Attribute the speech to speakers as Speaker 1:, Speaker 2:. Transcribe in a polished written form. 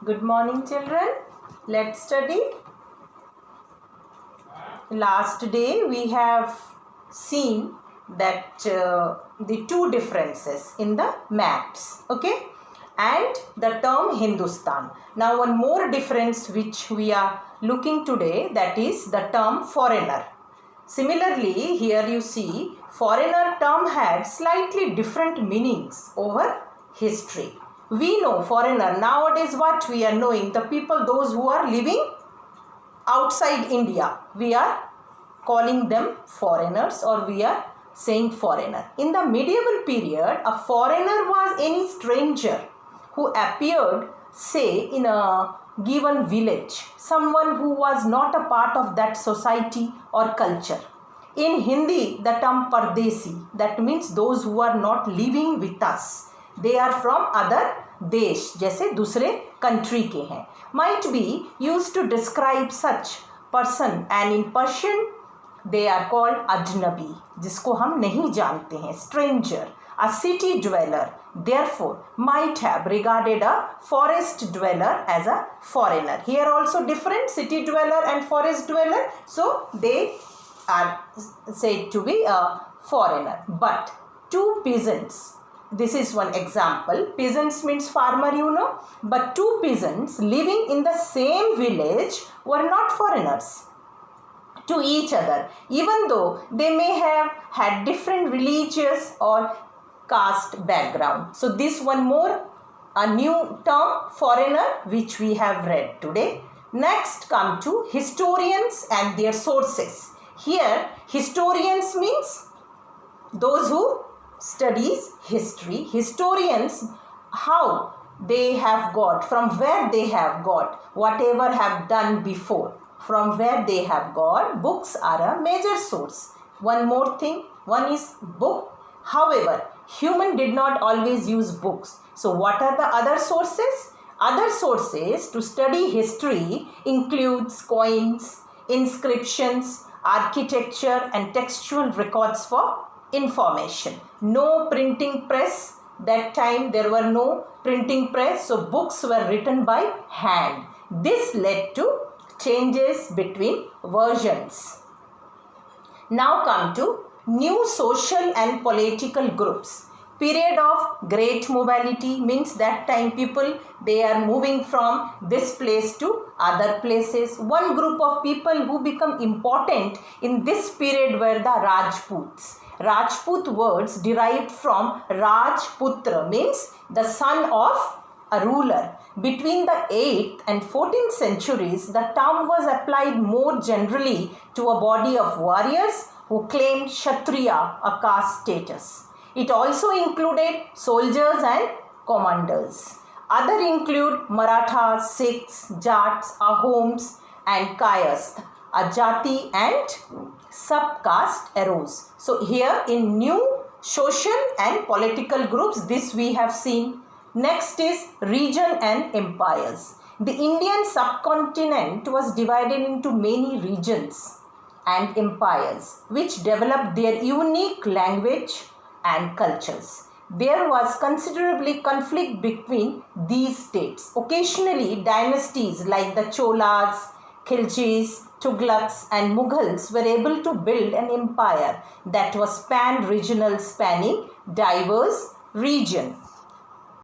Speaker 1: Good morning, children. Let's study. Last day we have seen that the two differences in the maps, okay, and the term Hindustan. Now one more difference which we are looking today, that is the term foreigner. Similarly, here you see foreigner term had slightly different meanings over history. We know foreigner nowadays, what we are knowing, the people those who are living outside India, we are calling them foreigners, or we are saying foreigner. In the medieval period, a foreigner was any stranger who appeared, say, in a given village, someone who was not a part of that society or culture. In Hindi, the term Pardesi, that means those who are not living with us. They are from other देश, जैसे दूसरे country के हैं. Might be used to describe such person, and in Persian they are called ajnabi, जिसको हम नहीं जानते हैं, stranger. A city dweller therefore might have regarded a forest dweller as a foreigner. Here also different, city dweller and forest dweller, so they are said to be a foreigner. But two peasants, this is one example. Peasants means farmer, you know, but two peasants living in the same village were not foreigners to each other, even though they may have had different religious or caste background. So this one more, a new term, foreigner, which we have read today. Next come to historians and their sources. Here historians means those who studies history. Historians, how they have got, from where they have got, whatever have done before, from where they have got. Books are a major source. One more thing, one is book. However, human did not always use books. So what are the other sources? Other sources to study history includes coins, inscriptions, architecture and textual records for information. No printing press. That time there were no printing press, so books were written by hand. This led to changes between versions. Now come to new social and political groups. Period of great mobility means that time people, they are moving from this place to other places. One group of people who become important in this period were the Rajputs. Rajput words derived from Rajputra, means the son of a ruler. Between the 8th and 14th centuries, the term was applied more generally to a body of warriors who claimed Kshatriya, a caste status. It also included soldiers and commanders. Other include Marathas, Sikhs, Jats, Ahoms and Kayasth. A jati and subcaste arose. So here in new social and political groups, this we have seen. Next is region and empires. The Indian subcontinent was divided into many regions and empires which developed their unique language and cultures. There was considerably conflict between these states. Occasionally dynasties like the Cholas, Khiljis, Tughlaqs and Mughals were able to build an empire that was pan-regional, spanning diverse region.